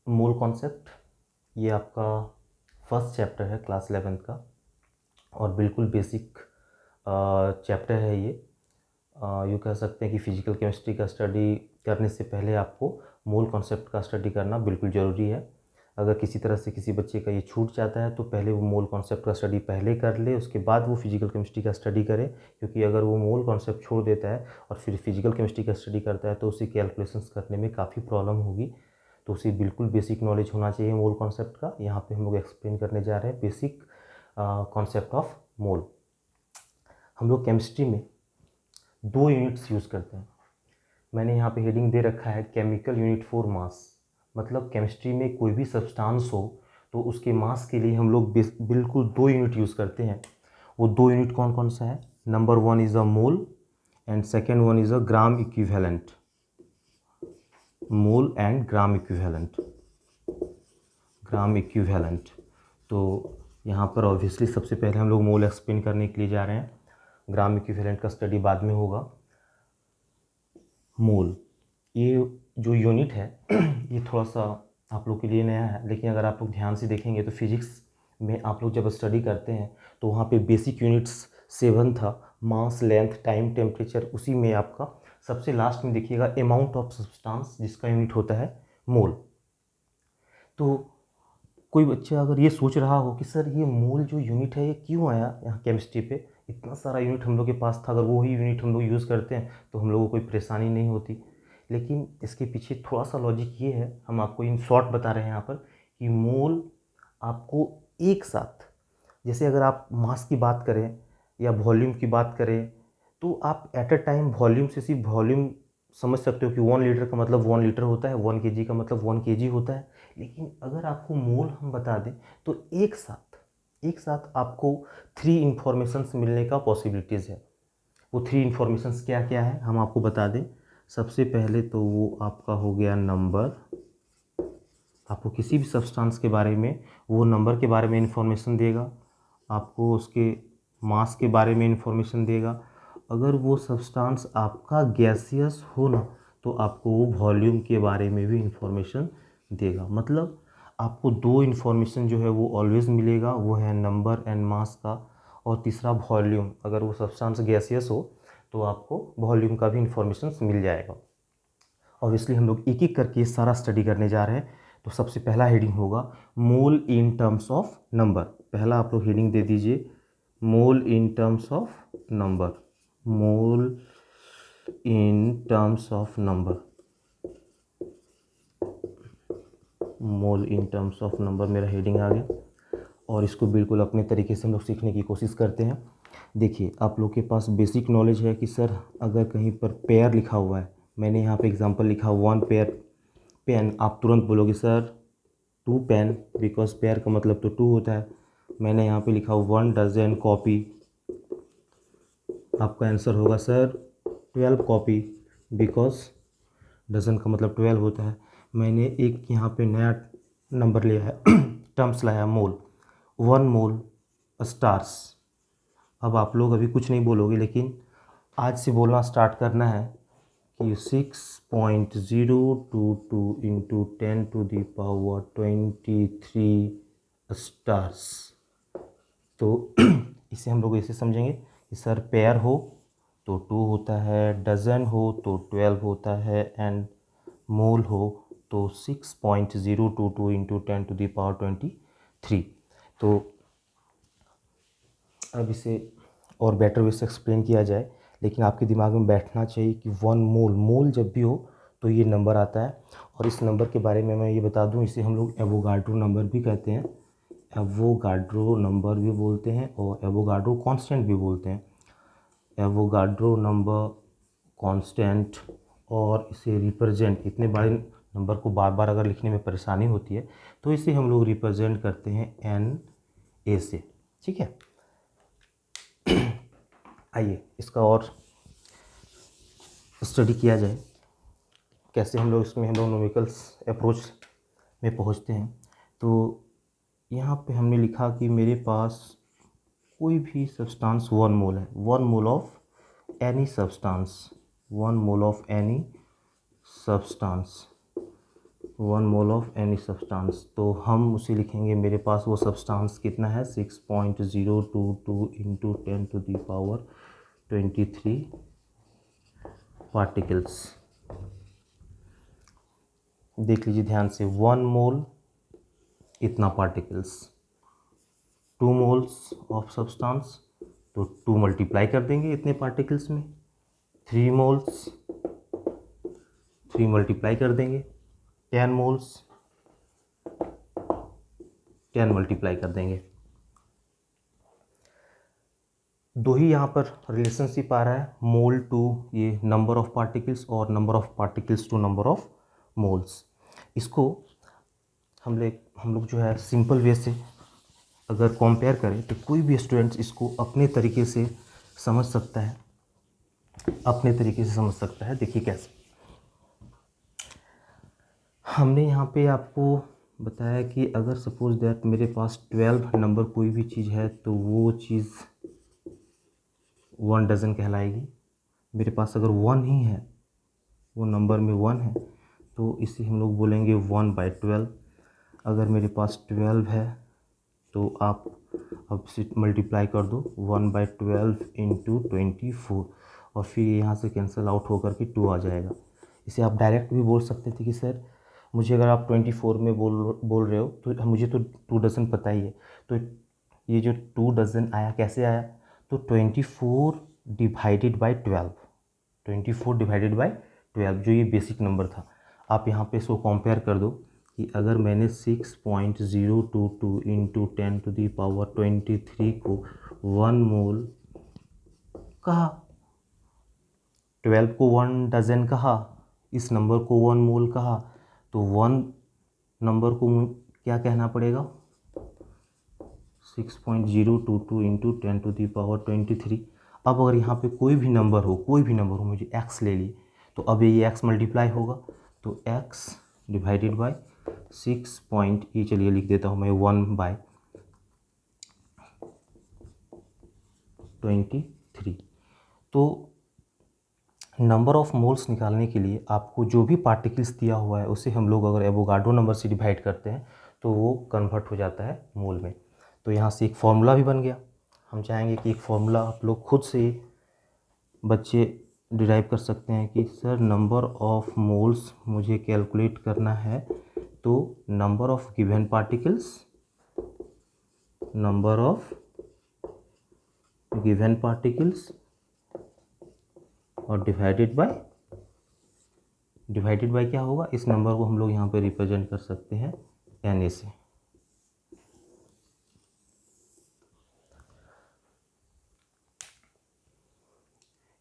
Mole concept, ये आपका first chapter है क्लास 11th का और बिल्कुल बेसिक चैप्टर है ये। यूँ कह सकते हैं कि फिजिकल केमिस्ट्री का स्टडी करने से पहले आपको मोल कॉन्सेप्ट का स्टडी करना बिल्कुल ज़रूरी है। अगर किसी तरह से किसी बच्चे का ये छूट जाता है तो पहले वो मोल कॉन्सेप्ट का स्टडी पहले कर ले, उसके बाद वो फिजिकल केमिस्ट्री का स्टडी करे, क्योंकि अगर वो मोल कॉन्सेप्ट छोड़ देता है और फिर फिजिकल केमिस्ट्री का स्टडी करता है तो उसे कैलकुलेशंस करने में काफ़ी प्रॉब्लम होगी। तो उसे बिल्कुल बेसिक नॉलेज होना चाहिए मोल कॉन्सेप्ट का। यहाँ पे हम लोग एक्सप्लेन करने जा रहे हैं बेसिक कॉन्सेप्ट ऑफ मोल। हम लोग केमिस्ट्री में 2 यूनिट्स यूज़ करते हैं। मैंने यहाँ पे हेडिंग दे रखा है केमिकल यूनिट फॉर मास। मतलब केमिस्ट्री में कोई भी सब्सटेंस हो तो उसके मास के लिए हम लोग बिल्कुल 2 यूनिट यूज़ करते हैं। वो 2 यूनिट कौन कौन सा है? Number 1 is a mole and second one is a gram equivalent. Mole and gram equivalent. Gram equivalent. तो यहाँ पर ऑब्वियसली सबसे पहले हम लोग मोल एक्सप्लेन करने के लिए जा रहे हैं, ग्राम इक्विवेलेंट का स्टडी बाद में होगा। मोल ये जो यूनिट है ये थोड़ा सा आप लोग के लिए नया है, लेकिन अगर आप लोग ध्यान से देखेंगे तो फिजिक्स में आप लोग जब स्टडी करते हैं तो वहाँ पे बेसिक यूनिट्स 7 था, मास, लेंथ, टाइम, टेम्परेचर। उसी में आपका सबसे लास्ट में देखिएगा अमाउंट ऑफ सब्सटेंस, जिसका यूनिट होता है मोल। तो कोई बच्चा अगर ये सोच रहा हो कि सर ये मोल जो यूनिट है ये क्यों आया यहाँ केमिस्ट्री पे, इतना सारा यूनिट हम लोग के पास था, अगर वो ही यूनिट हम लोग यूज़ करते हैं तो हम लोगों को कोई परेशानी नहीं होती। लेकिन इसके पीछे थोड़ा सा लॉजिक ये है, हम आपको इन शॉर्ट बता रहे हैं यहाँ पर, कि मोल आपको एक साथ, जैसे अगर आप मास की बात करें या वॉल्यूम की बात करें तो आप एट अ टाइम वॉल्यूम से सिर्फ वॉल्यूम समझ सकते हो कि 1 लीटर का मतलब 1 लीटर होता है, 1 केजी का मतलब 1 केजी होता है। लेकिन अगर आपको मोल हम बता दें तो एक साथ आपको 3 इंफॉर्मेशंस मिलने का पॉसिबिलिटीज़ है। वो 3 इंफॉर्मेशंस क्या क्या है हम आपको बता दें। सबसे पहले तो वो आपका हो गया नंबर। आपको किसी भी सब्सटेंस के बारे में वो नंबर के बारे में इंफॉर्मेशन देगा, आपको उसके मास के बारे में इंफॉर्मेशन देगा। अगर वो सब्सटेंस आपका गैसियस हो ना तो आपको वो वॉल्यूम के बारे में भी इंफॉर्मेशन देगा। मतलब आपको 2 इंफॉर्मेशन जो है वो ऑलवेज़ मिलेगा, वो है नंबर एंड मास का, और तीसरा वॉल्यूम। अगर वो सब्सटेंस गैसियस हो तो आपको वॉल्यूम का भी इंफॉर्मेशन मिल जाएगा। ऑब्वियसली हम लोग एक एक करके सारा स्टडी करने जा रहे हैं। तो सबसे पहला हेडिंग होगा mole in terms of number. पहला आप लोग हेडिंग दे दीजिए mole in terms of number. Mole in terms of number. Mole in terms of number मेरा हेडिंग आ गया, और इसको बिल्कुल अपने तरीके से हम लोग सीखने की कोशिश करते हैं। देखिए आप लोग के पास बेसिक नॉलेज है कि सर अगर कहीं पर पेयर लिखा हुआ है, मैंने यहाँ पे एग्जांपल लिखा 1 पेयर पेन, आप तुरंत बोलोगे सर 2 पेन, बिकॉज पेयर का मतलब तो 2 होता है। मैंने यहाँ पे लिखा 1 डजन कॉपी, आपका आंसर होगा सर 12 कॉपी, बिकॉज डजन का मतलब 12 होता है। मैंने एक यहाँ पे नया नंबर लिया है टर्म्स लाया, मोल, 1 मोल स्टार्स। अब आप लोग अभी कुछ नहीं बोलोगे, लेकिन आज से बोलना स्टार्ट करना है कि 6.022 इंटू 10⁻23 स्टार्स। तो इसे हम लोग ऐसे समझेंगे कि सर पेयर हो तो 2 होता है, डजन हो तो 12 होता है, एंड मोल हो तो 6.022 इंटू 10⁻23। तो अब इसे और बेटर वे से एक्सप्लेन किया जाए, लेकिन आपके दिमाग में बैठना चाहिए कि 1 मोल जब भी हो तो ये नंबर आता है। और इस नंबर के बारे में मैं ये बता दूं, इसे हम लोग एवोगाड्रो नंबर भी कहते हैं, एवोगाड्रो नंबर भी बोलते हैं और एवोगाड्रो कांस्टेंट भी बोलते हैं। एवोगाड्रो नंबर, कांस्टेंट, और इसे रिप्रेजेंट, इतने बड़े नंबर को बार बार अगर लिखने में परेशानी होती है तो इसे हम लोग रिप्रेजेंट करते हैं NA से। ठीक है, आइए इसका और स्टडी किया जाए, कैसे हम लोग इसमें हम लोग न्यूमेरिकल्स अप्रोच में पहुंचते हैं। तो यहाँ पे हमने लिखा कि मेरे पास कोई भी सब्सटेंस 1 मोल है, 1 mole of any substance, 1 mole of any substance. 1 mole of any substance, तो हम उसे लिखेंगे, मेरे पास वो सब्सटेंस कितना है 6.022 इंटू 10⁻23 पार्टिकल्स। देख लीजिए ध्यान से, 1 मोल इतना पार्टिकल्स, 2 मोल्स ऑफ सब्सटेंस, तो 2 मल्टीप्लाई कर देंगे इतने पार्टिकल्स में, 3 मोल्स 3 मल्टीप्लाई कर देंगे, 10 मोल्स 10 मल्टीप्लाई कर देंगे। दो ही यहाँ पर रिलेशनशिप आ रहा है, मोल टू ये नंबर ऑफ पार्टिकल्स और number of particles to number of moles. इसको हम लोग जो है सिंपल वे से अगर कंपेयर करें तो कोई भी स्टूडेंट्स इसको अपने तरीके से समझ सकता है, अपने तरीके से समझ सकता है। देखिए कैसे, हमने यहाँ पे आपको बताया कि अगर सपोज दैट मेरे पास 12 नंबर कोई भी चीज़ है तो वो चीज़ 1 डजन कहलाएगी। मेरे पास अगर 1 ही है, वो नंबर में 1 है, तो इसे हम लोग बोलेंगे 1/12। अगर मेरे पास 12 है तो आप अब से मल्टीप्लाई कर दो 1/12 इंटू 24, और फिर यहाँ से कैंसिल आउट होकर के 2 आ जाएगा। इसे आप डायरेक्ट भी बोल सकते थे कि सर मुझे, अगर आप 24 में बोल रहे हो तो मुझे तो 2 डजन पता ही है, तो ये जो 2 डजन आया कैसे आया, तो 24 डिवाइडेड बाई 12, 24 डिवाइडेड बाई 12 जो ये बेसिक नंबर था। आप यहाँ पे इसको कंपेयर कर दो कि अगर मैंने 6.022 इंटू 10⁻23 को 1 मोल कहा, 12 को 1 डजन कहा, इस नंबर को 1 मोल कहा, तो 1 नंबर को क्या कहना पड़ेगा 6.022 इंटू 10⁻23। अब अगर यहाँ पे कोई भी नंबर हो मुझे x ले लिए, तो अब ये x मल्टीप्लाई होगा, तो x डिवाइडेड बाय 6 पॉइंट, ये चलिए लिख देता हूँ मैं 1/23। तो नंबर ऑफ मोल्स निकालने के लिए आपको जो भी पार्टिकल्स दिया हुआ है उसे हम लोग अगर एवोगाड्रो नंबर से डिवाइड करते हैं तो वो कन्वर्ट हो जाता है मोल में। तो यहाँ से एक फॉर्मूला भी बन गया। हम चाहेंगे कि एक फॉर्मूला आप लोग खुद से बच्चे डिराइव कर सकते हैं कि सर नंबर ऑफ मोल्स मुझे कैलकुलेट करना है, तो number of given particles, number of given particles और डिवाइडेड बाय क्या होगा, इस नंबर को हम लोग यहाँ पे रिप्रेजेंट कर सकते हैं Na से।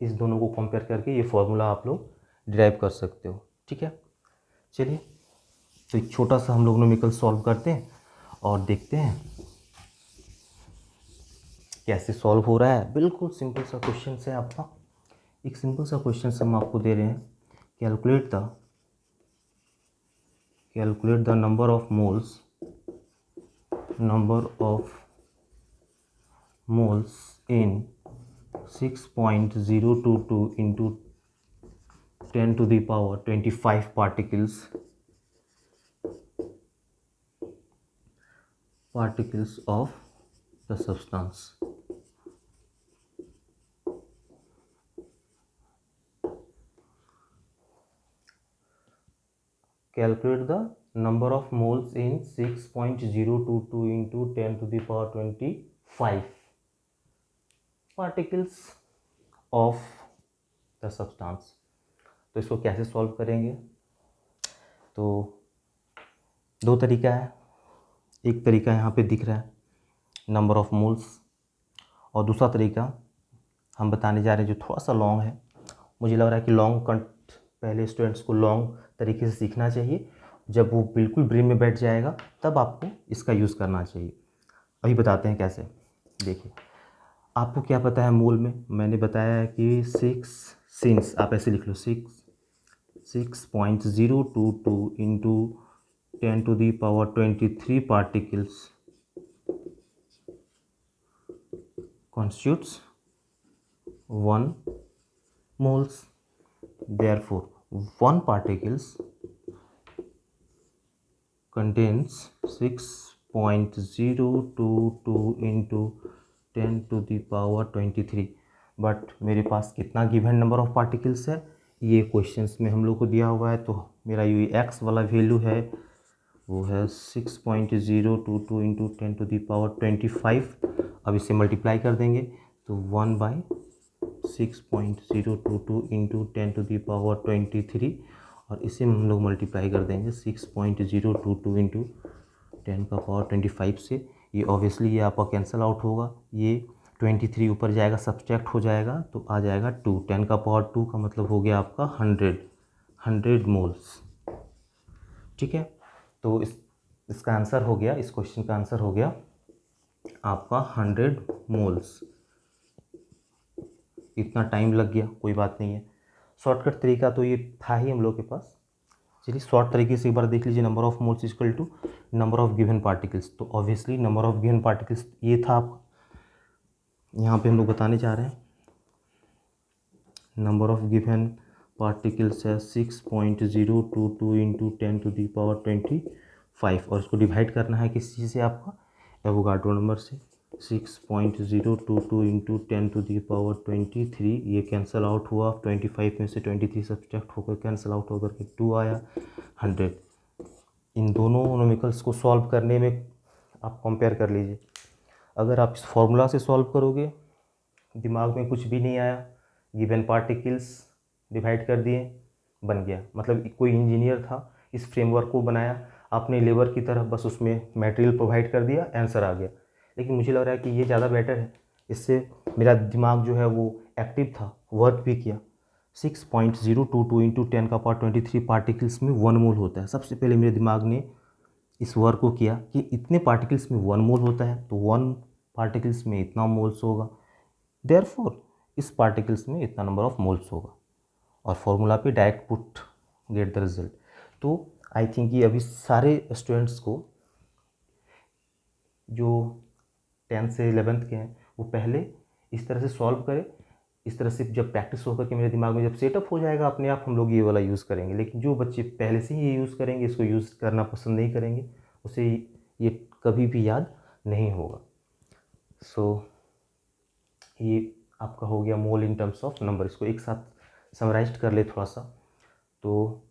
इस दोनों को कंपेयर करके ये फॉर्मूला आप लोग डिराइव कर सकते हो। ठीक है, चलिए तो एक छोटा सा हम लोग न्यूमेरिकल सॉल्व करते हैं और देखते हैं कैसे सॉल्व हो रहा है। बिल्कुल सिंपल सा क्वेश्चन है आपका, एक सिंपल सा क्वेश्चन हम आपको दे रहे हैं, calculate the number of moles in 6.022 into 10⁻25 particles of the substance. Calculate the number of moles in 6.022 into 10⁻25 particles of the substance। तो इसको कैसे सॉल्व करेंगे, तो दो तरीका है। एक तरीका यहाँ पे दिख रहा है नंबर ऑफ मोल्स, और दूसरा तरीका हम बताने जा रहे हैं जो थोड़ा सा लॉन्ग है। मुझे लग रहा है कि लॉन्ग पहले स्टूडेंट्स को लॉन्ग तरीके से सीखना चाहिए, जब वो बिल्कुल ब्रेन में बैठ जाएगा तब आपको इसका यूज़ करना चाहिए। अभी बताते हैं कैसे। देखिए, आपको क्या पता है मोल में, मैंने बताया है कि 6 सिंस, आप ऐसे लिख लो 6.022 into 10⁻23 particles constitutes 1 moles। Therefore 1 particles contains 6.022 into 10⁻23। But मेरे पास कितना गिवन नंबर ऑफ पार्टिकल्स है ये क्वेश्चंस में हम लोग को दिया हुआ है। तो मेरा ये एक्स वाला वैल्यू है वो है 6.022 इंटू 10⁻25। अब इसे मल्टीप्लाई कर देंगे तो 1/6.022 इंटू 10⁻23 और इसे हम लोग मल्टीप्लाई कर देंगे 6.022 इंटू 10⁻25 से। ये ऑब्वियसली ये आपका कैंसिल आउट होगा, ये 23 ऊपर जाएगा सब्सट्रैक्ट हो जाएगा तो आ जाएगा 2। 10⁻2 का मतलब हो गया आपका 100 मोल्स। ठीक है, तो इसका आंसर हो गया, इस क्वेश्चन का आंसर हो गया आपका 100 मोल्स। इतना टाइम लग गया, कोई बात नहीं है, शॉर्टकट तरीका तो ये था ही हम लोग के पास। चलिए शॉर्ट तरीके से एक बार देख लीजिए, number of moles equal to number of given particles. तो obviously number of given particles ये था आपका, यहाँ पे हम लोग बताने जा रहे हैं नंबर ऑफ गिवन पार्टिकल्स है 6.022 इंटू 10⁻25 और इसको डिवाइड करना है किस चीज़ से, आपका एवोगाड्रो नंबर से। 6.022 इंटू 10⁻23 ये कैंसिल आउट हुआ, 25 में से 23 सब्सट्रैक्ट होकर कैंसिल आउट होकर के 2 आया, 100। इन दोनों न्यूमेरिकल्स को सॉल्व करने में आप कंपेयर कर लीजिए। अगर आप इस फॉर्मूला से सॉल्व करोगे, दिमाग में कुछ भी नहीं आया, गिवन पार्टिकल्स डिवाइड कर दिए, बन गया। मतलब कोई इंजीनियर था, इस फ्रेमवर्क को बनाया, आपने लेबर की तरह बस उसमें मटेरियल प्रोवाइड कर दिया, आंसर आ गया। लेकिन मुझे लग रहा है कि ये ज़्यादा बेटर है, इससे मेरा दिमाग जो है वो एक्टिव था, वर्क भी किया। 6.022 इंटू 10⁻23 पार्टिकल्स में 1 मोल होता है। सबसे पहले मेरे दिमाग ने इस वर्क को किया कि इतने पार्टिकल्स में 1 मोल होता है तो 1 पार्टिकल्स में इतना मोल्स होगा, देयरफॉर इस पार्टिकल्स में इतना नंबर ऑफ मोल्स होगा, और फॉर्मूला पे direct put get the result. तो आई थिंक ये अभी सारे स्टूडेंट्स को जो 10th से 11th के हैं वो पहले इस तरह से सॉल्व करें। इस तरह से जब प्रैक्टिस होकर के मेरे दिमाग में जब सेटअप हो जाएगा अपने आप, हम लोग ये वाला यूज़ करेंगे। लेकिन जो बच्चे पहले से ही ये यूज़ करेंगे, इसको यूज़ करना पसंद नहीं करेंगे, उसे ये कभी भी याद नहीं होगा। सो ये आपका हो गया मोल इन टर्म्स ऑफ नंबर। इसको एक साथ समराइज कर ले थोड़ा सा। तो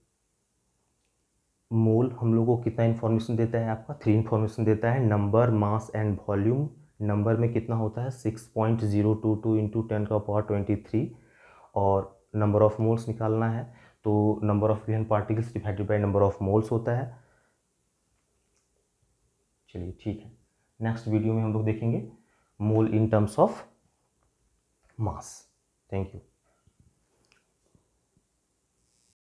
मोल हम लोगों को कितना इन्फॉर्मेशन देता है, आपका 3 इन्फॉर्मेशन देता है, number, mass and volume. Number में कितना होता है 6.022 इंटू 10⁻23 और नंबर ऑफ मोल्स निकालना है तो number of given particles divided by number of moles होता है। चलिए ठीक है, नेक्स्ट वीडियो में हम लोग देखेंगे mole in terms of mass. Thank you.